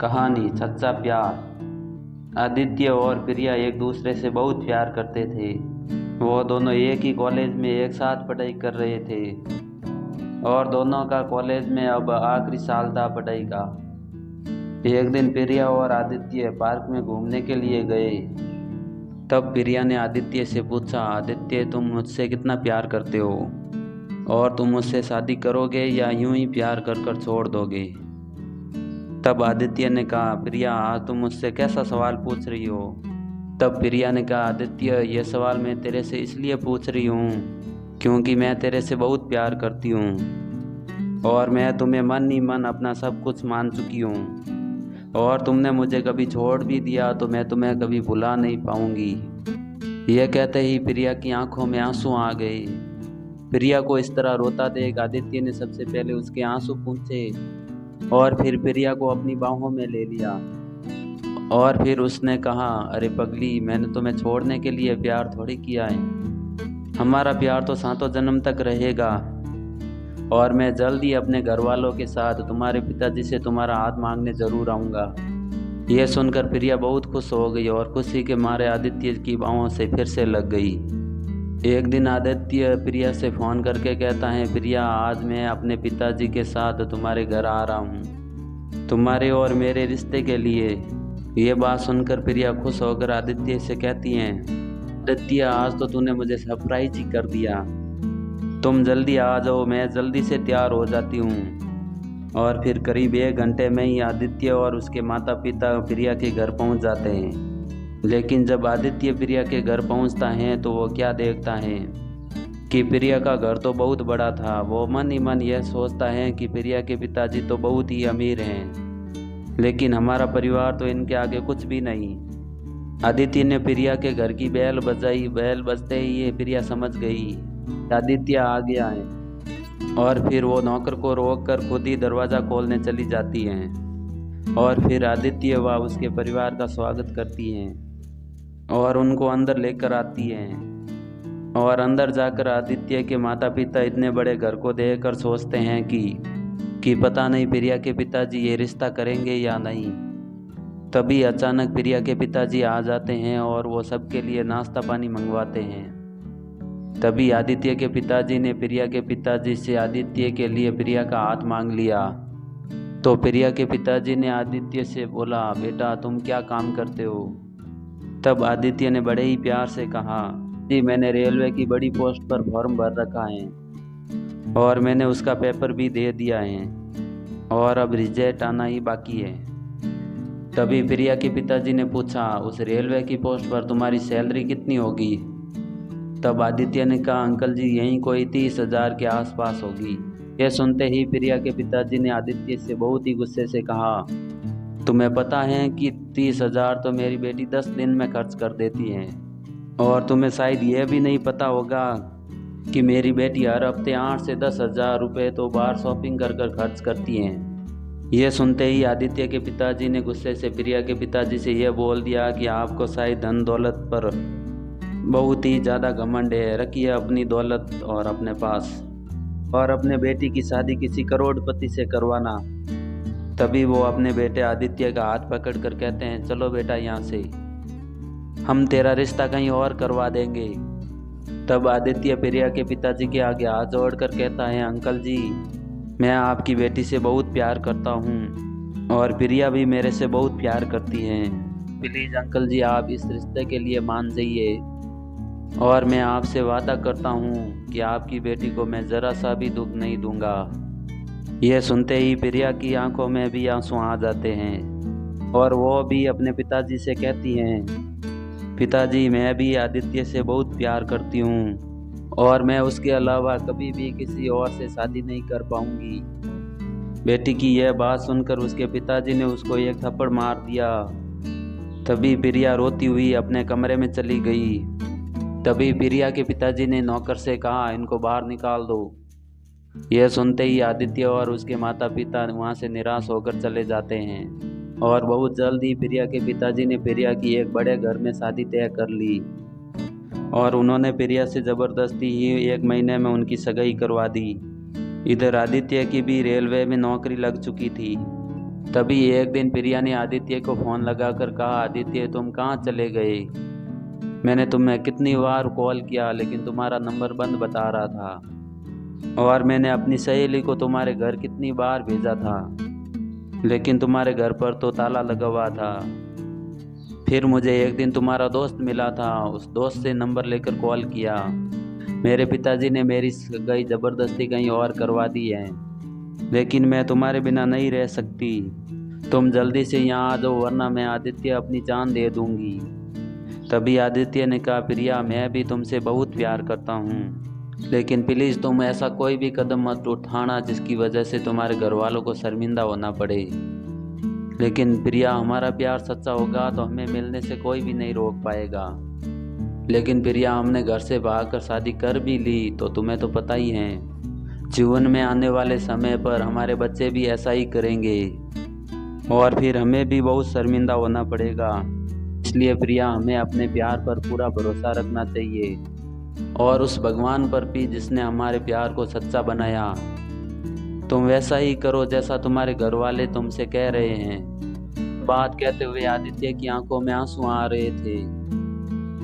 कहानी सच्चा प्यार। आदित्य और प्रिया एक दूसरे से बहुत प्यार करते थे। वो दोनों एक ही कॉलेज में एक साथ पढ़ाई कर रहे थे और दोनों का कॉलेज में अब आखिरी साल था पढ़ाई का। एक दिन प्रिया और आदित्य पार्क में घूमने के लिए गए। तब प्रिया ने आदित्य से पूछा, आदित्य तुम मुझसे कितना प्यार करते हो और तुम मुझसे शादी करोगे या यूं ही प्यार कर कर छोड़ दोगे। तब आदित्य ने कहा, प्रिया आज तुम मुझसे कैसा सवाल पूछ रही हो। तब प्रिया ने कहा, आदित्य ये सवाल मैं तेरे से इसलिए पूछ रही हूँ क्योंकि मैं तेरे से बहुत प्यार करती हूँ और मैं तुम्हें मन ही मन अपना सब कुछ मान चुकी हूँ और तुमने मुझे कभी छोड़ भी दिया तो मैं तुम्हें कभी भुला नहीं पाऊंगी। यह कहते ही प्रिया की आंखों में आंसू आ गए। प्रिया को इस तरह रोता देख आदित्य ने सबसे पहले उसके आंसू पूंछे और फिर प्रिया को अपनी बाहों में ले लिया और फिर उसने कहा, अरे पगली, मैंने तुम्हें छोड़ने के लिए प्यार थोड़ी किया है। हमारा प्यार तो सातों जन्म तक रहेगा और मैं जल्द ही अपने घर वालों के साथ तुम्हारे पिताजी से तुम्हारा हाथ मांगने जरूर आऊँगा। यह सुनकर प्रिया बहुत खुश हो गई और खुशी के मारे आदित्य की बाहों से फिर से लग गई। एक दिन आदित्य प्रिया से फ़ोन करके कहता है, प्रिया आज मैं अपने पिताजी के साथ तुम्हारे घर आ रहा हूँ तुम्हारे और मेरे रिश्ते के लिए। ये बात सुनकर प्रिया खुश होकर आदित्य से कहती हैं, आदित्य आज तो तूने मुझे सरप्राइज ही कर दिया। तुम जल्दी आ जाओ, मैं जल्दी से तैयार हो जाती हूँ। और फिर करीब 1 घंटे में ही आदित्य और उसके माता पिता प्रिया के घर पहुँच जाते हैं। लेकिन जब आदित्य प्रिया के घर पहुंचता है तो वो क्या देखता है कि प्रिया का घर तो बहुत बड़ा था। वो मन ही मन यह सोचता है कि प्रिया के पिताजी तो बहुत ही अमीर हैं, लेकिन हमारा परिवार तो इनके आगे कुछ भी नहीं। आदित्य ने प्रिया के घर की बेल बजाई। बेल बजते ही ये प्रिया समझ गई आदित्य आ गया है और फिर वो नौकर को रोक कर खुद ही दरवाज़ा खोलने चली जाती हैं और फिर आदित्य व उसके परिवार का स्वागत करती हैं और उनको अंदर लेकर आती हैं। और अंदर जाकर आदित्य के माता पिता इतने बड़े घर को देखकर सोचते हैं कि पता नहीं प्रिया के पिताजी ये रिश्ता करेंगे या नहीं। तभी अचानक प्रिया के पिताजी आ जाते हैं और वो सबके लिए नाश्ता पानी मंगवाते हैं। तभी आदित्य के पिताजी ने प्रिया के पिताजी से आदित्य के लिए प्रिया का हाथ मांग लिया। तो प्रिया के पिताजी ने आदित्य से बोला, बेटा तुम क्या काम करते हो। तब आदित्य ने बड़े ही प्यार से कहा, जी मैंने रेलवे की बड़ी पोस्ट पर फॉर्म भर रखा है और मैंने उसका पेपर भी दे दिया है और अब रिजल्ट आना ही बाकी है। तभी प्रिया के पिताजी ने पूछा, उस रेलवे की पोस्ट पर तुम्हारी सैलरी कितनी होगी। तब आदित्य ने कहा, अंकल जी यहीं कोई 30,000 के आसपास होगी। यह सुनते ही प्रिया के पिताजी ने आदित्य से बहुत ही गुस्से से कहा, तुम्हें पता है कि 30,000 तो मेरी बेटी 10 दिन में खर्च कर देती है और तुम्हें शायद यह भी नहीं पता होगा कि मेरी बेटी हर हफ्ते 8 से 10,000 रुपये तो बाहर शॉपिंग कर कर खर्च करती हैं। यह सुनते ही आदित्य के पिताजी ने गुस्से से प्रिया के पिताजी से यह बोल दिया कि आपको शायद धन दौलत पर बहुत ही ज़्यादा घमंड है, रखिए अपनी दौलत और अपने पास और अपने बेटी की शादी किसी करोड़पति से करवाना। तभी वो अपने बेटे आदित्य का हाथ पकड़ कर कहते हैं, चलो बेटा यहाँ से, हम तेरा रिश्ता कहीं और करवा देंगे। तब आदित्य प्रिया के पिताजी के आगे हाथ जोड़कर कहता है, अंकल जी मैं आपकी बेटी से बहुत प्यार करता हूँ और प्रिया भी मेरे से बहुत प्यार करती हैं। प्लीज़ अंकल जी आप इस रिश्ते के लिए मान जाइए और मैं आपसे वादा करता हूँ कि आपकी बेटी को मैं ज़रा सा भी दुख नहीं दूंगा। यह सुनते ही प्रिया की आंखों में भी आंसू आ जाते हैं और वो भी अपने पिताजी से कहती हैं, पिताजी मैं भी आदित्य से बहुत प्यार करती हूँ और मैं उसके अलावा कभी भी किसी और से शादी नहीं कर पाऊंगी। बेटी की यह बात सुनकर उसके पिताजी ने उसको एक थप्पड़ मार दिया। तभी प्रिया रोती हुई अपने कमरे में चली गई। तभी प्रिया के पिताजी ने नौकर से कहा, इनको बाहर निकाल दो। यह सुनते ही आदित्य और उसके माता पिता वहाँ से निराश होकर चले जाते हैं और बहुत जल्द ही प्रिया के पिताजी ने प्रिया की एक बड़े घर में शादी तय कर ली और उन्होंने प्रिया से ज़बरदस्ती ही 1 महीने में उनकी सगाई करवा दी। इधर आदित्य की भी रेलवे में नौकरी लग चुकी थी तभी एक दिन प्रिया ने आदित्य को फ़ोन लगाकर कहा, आदित्य तुम कहाँ चले गए? मैंने तुम्हें कितनी बार कॉल किया लेकिन तुम्हारा नंबर बंद बता रहा था। और मैंने अपनी सहेली को तुम्हारे घर कितनी बार भेजा था लेकिन तुम्हारे घर पर तो ताला लगा हुआ था। फिर मुझे एक दिन तुम्हारा दोस्त मिला था, उस दोस्त से नंबर लेकर कॉल किया। मेरे पिताजी ने मेरी सगाई ज़बरदस्ती कहीं और करवा दी है, लेकिन मैं तुम्हारे बिना नहीं रह सकती। तुम जल्दी से यहाँ आ जाओ वरना मैं आदित्य अपनी जान दे दूंगी। तभी आदित्य ने कहा, प्रिया मैं भी तुमसे बहुत प्यार करता हूँ, लेकिन प्लीज़ तुम ऐसा कोई भी कदम मत उठाना जिसकी वजह से तुम्हारे घर वालों को शर्मिंदा होना पड़े। लेकिन प्रिया हमारा प्यार सच्चा होगा तो हमें मिलने से कोई भी नहीं रोक पाएगा। लेकिन प्रिया हमने घर से भागकर शादी कर भी ली तो तुम्हें तो पता ही है, जीवन में आने वाले समय पर हमारे बच्चे भी ऐसा ही करेंगे और फिर हमें भी बहुत शर्मिंदा होना पड़ेगा। इसलिए प्रिया हमें अपने प्यार पर पूरा भरोसा रखना चाहिए और उस भगवान पर भी जिसने हमारे प्यार को सच्चा बनाया। तुम वैसा ही करो जैसा तुम्हारे घर वाले तुमसे कह रहे हैं। बात कहते हुए आदित्य की आंखों में आंसू आ रहे थे,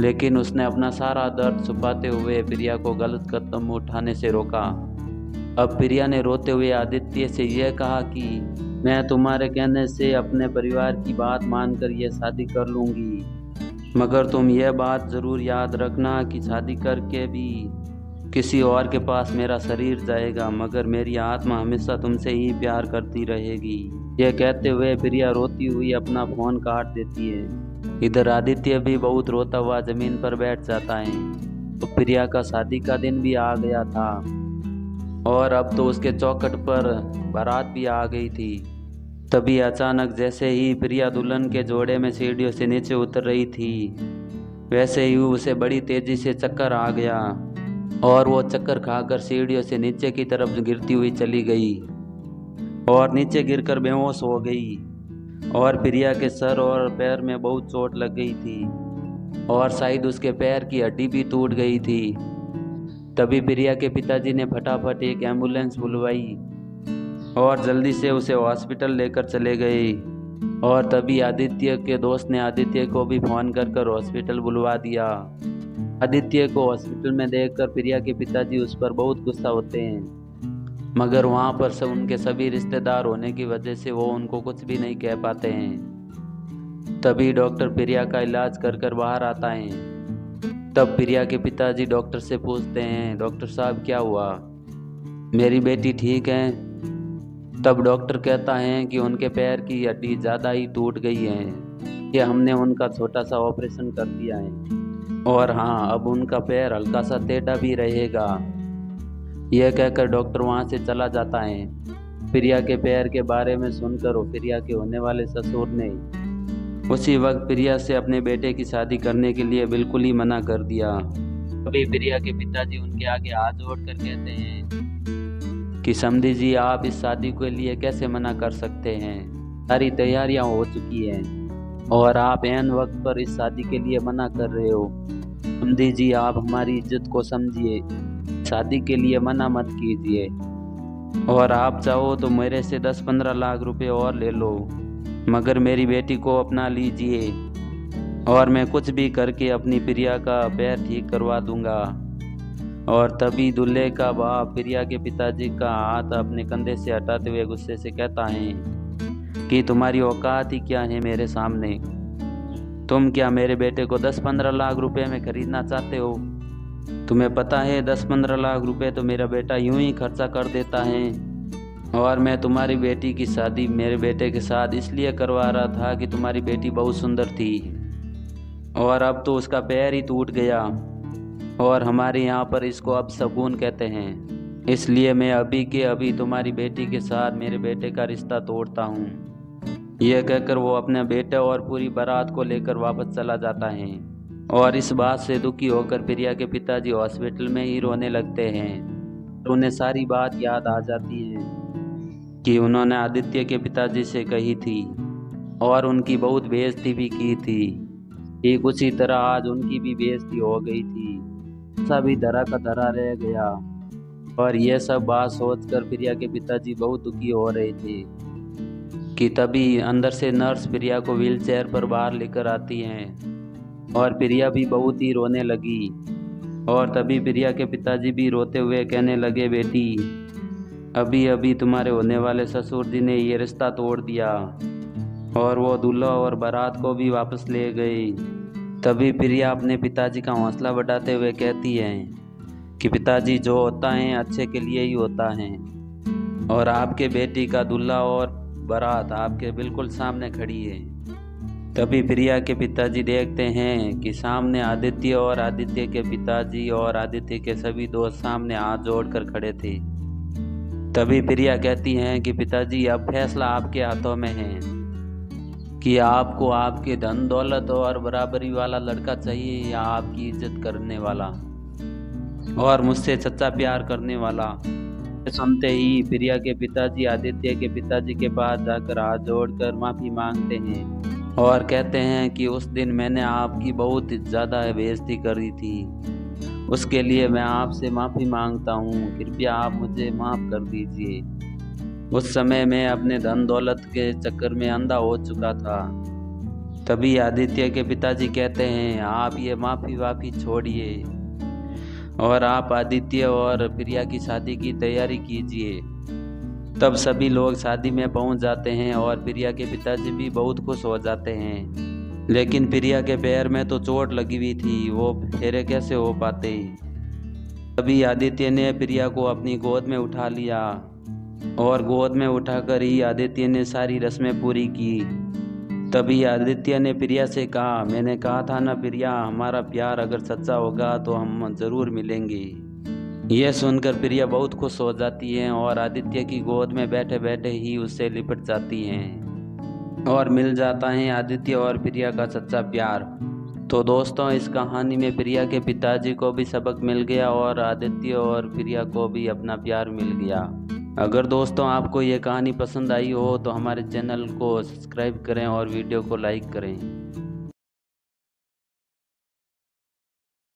लेकिन उसने अपना सारा दर्द छुपाते हुए प्रिया को गलत कदम उठाने से रोका। अब प्रिया ने रोते हुए आदित्य से यह कहा कि मैं तुम्हारे कहने से अपने परिवार की बात मानकर यह शादी कर लूँगी, मगर तुम यह बात ज़रूर याद रखना कि शादी करके भी किसी और के पास मेरा शरीर जाएगा, मगर मेरी आत्मा हमेशा तुमसे ही प्यार करती रहेगी। यह कहते हुए प्रिया रोती हुई अपना फ़ोन काट देती है। इधर आदित्य भी बहुत रोता हुआ ज़मीन पर बैठ जाता है। तो प्रिया का शादी का दिन भी आ गया था और अब तो उसके चौखट पर बारात भी आ गई थी। तभी अचानक जैसे ही प्रिया दुल्हन के जोड़े में सीढ़ियों से नीचे उतर रही थी, वैसे ही उसे बड़ी तेजी से चक्कर आ गया और वो चक्कर खाकर सीढ़ियों से नीचे की तरफ गिरती हुई चली गई और नीचे गिरकर बेहोश हो गई। और प्रिया के सर और पैर में बहुत चोट लग गई थी और शायद उसके पैर की हड्डी भी टूट गई थी। तभी प्रिया के पिताजी ने फटाफट एक एम्बुलेंस बुलवाई और जल्दी से उसे हॉस्पिटल लेकर चले गए। और तभी आदित्य के दोस्त ने आदित्य को भी फ़ोन कर हॉस्पिटल बुलवा दिया। आदित्य को हॉस्पिटल में देखकर प्रिया के पिताजी उस पर बहुत गुस्सा होते हैं, मगर वहाँ पर सब उनके सभी रिश्तेदार होने की वजह से वो उनको कुछ भी नहीं कह पाते हैं। तभी डॉक्टर प्रिया का इलाज कर बाहर आता है। तब प्रिया के पिताजी डॉक्टर से पूछते हैं, डॉक्टर साहब क्या हुआ, मेरी बेटी ठीक है? तब डॉक्टर कहता है कि उनके पैर की हड्डी ज़्यादा ही टूट गई है, कि हमने उनका छोटा सा ऑपरेशन कर दिया है और हाँ अब उनका पैर हल्का सा टेढ़ा भी रहेगा। यह कहकर डॉक्टर वहाँ से चला जाता है। प्रिया के पैर के बारे में सुनकर प्रिया के होने वाले ससुर ने उसी वक्त प्रिया से अपने बेटे की शादी करने के लिए बिल्कुल ही मना कर दिया। अभी प्रिया के पिताजी उनके आगे हाथ जोड़कर कहते हैं कि समधी जी आप इस शादी के लिए कैसे मना कर सकते हैं, सारी तैयारियां हो चुकी हैं और आप ऐन वक्त पर इस शादी के लिए मना कर रहे हो। समधी जी आप हमारी इज्जत को समझिए, शादी के लिए मना मत कीजिए और आप चाहो तो मेरे से 10-15 लाख रुपए और ले लो, मगर मेरी बेटी को अपना लीजिए और मैं कुछ भी करके अपनी प्रिया का पैर ठीक करवा दूंगा। और तभी दूल्हे का बाप प्रिया के पिताजी का हाथ अपने कंधे से हटाते हुए गुस्से से कहता है कि तुम्हारी औकात ही क्या है मेरे सामने, तुम क्या मेरे बेटे को 10-15 लाख रुपए में खरीदना चाहते हो? तुम्हें पता है 10-15 लाख रुपए तो मेरा बेटा यूं ही खर्चा कर देता है और मैं तुम्हारी बेटी की शादी मेरे बेटे के साथ इसलिए करवा रहा था कि तुम्हारी बेटी बहुत सुंदर थी और अब तो उसका पैर ही टूट गया और हमारे यहाँ पर इसको अब शगुन कहते हैं। इसलिए मैं अभी के अभी तुम्हारी बेटी के साथ मेरे बेटे का रिश्ता तोड़ता हूँ। यह कहकर वो अपने बेटे और पूरी बारात को लेकर वापस चला जाता है और इस बात से दुखी होकर प्रिया के पिताजी हॉस्पिटल में ही रोने लगते हैं। उन्हें सारी बात याद आ जाती है कि उन्होंने आदित्य के पिताजी से कही थी और उनकी बहुत बेइज्जती भी की थी। ठीक उसी तरह आज उनकी भी बेइज्जती हो गई थी, सभी धरा का धरा रह गया और यह सब बात सोचकर प्रिया के पिताजी बहुत दुखी हो रहे थे। कि तभी अंदर से नर्स प्रिया को व्हीलचेयर पर बाहर लेकर आती हैं और प्रिया भी बहुत ही रोने लगी। और तभी प्रिया के पिताजी भी रोते हुए कहने लगे, बेटी अभी अभी तुम्हारे होने वाले ससुर जी ने ये रिश्ता तोड़ दिया और वो दूल्हा और बारात को भी वापस ले गए। तभी प्रिया अपने पिताजी का हौसला बढ़ाते हुए कहती है कि पिताजी जो होता है अच्छे के लिए ही होता है और आपके बेटी का दूल्हा और बारात आपके बिल्कुल सामने खड़ी है। तभी प्रिया के पिताजी देखते हैं कि सामने आदित्य और आदित्य के पिताजी और आदित्य के सभी दोस्त सामने हाथ जोड़कर खड़े थे। तभी प्रिया कहती हैं कि पिताजी अब फैसला आपके हाथों में है कि आपको आपके धन दौलत और बराबरी वाला लड़का चाहिए या आपकी इज्जत करने वाला और मुझसे सच्चा प्यार करने वाला। सुनते ही प्रिया के पिताजी आदित्य के पिताजी के पास जाकर हाथ जोड़कर माफ़ी मांगते हैं और कहते हैं कि उस दिन मैंने आपकी बहुत ज़्यादा बेइज्जती करी थी, उसके लिए मैं आपसे माफ़ी मांगता हूँ, कृपया आप मुझे माफ़ कर दीजिए। उस समय मैं अपने धन दौलत के चक्कर में अंधा हो चुका था। तभी आदित्य के पिताजी कहते हैं, आप ये माफ़ी वाफ़ी छोड़िए और आप आदित्य और प्रिया की शादी की तैयारी कीजिए। तब सभी लोग शादी में पहुंच जाते हैं और प्रिया के पिताजी भी बहुत खुश हो जाते हैं। लेकिन प्रिया के पैर में तो चोट लगी हुई थी, वो फेरे कैसे हो पाते। तभी आदित्य ने प्रिया को अपनी गोद में उठा लिया और गोद में उठाकर ही आदित्य ने सारी रस्में पूरी की। तभी आदित्य ने प्रिया से कहा, मैंने कहा था ना प्रिया, हमारा प्यार अगर सच्चा होगा तो हम ज़रूर मिलेंगे। यह सुनकर प्रिया बहुत खुश हो जाती हैं और आदित्य की गोद में बैठे बैठे ही उससे लिपट जाती हैं और मिल जाता है आदित्य और प्रिया का सच्चा प्यार। तो दोस्तों, इस कहानी में प्रिया के पिताजी को भी सबक मिल गया और आदित्य और प्रिया को भी अपना प्यार मिल गया। अगर दोस्तों आपको ये कहानी पसंद आई हो तो हमारे चैनल को सब्सक्राइब करें और वीडियो को लाइक करें।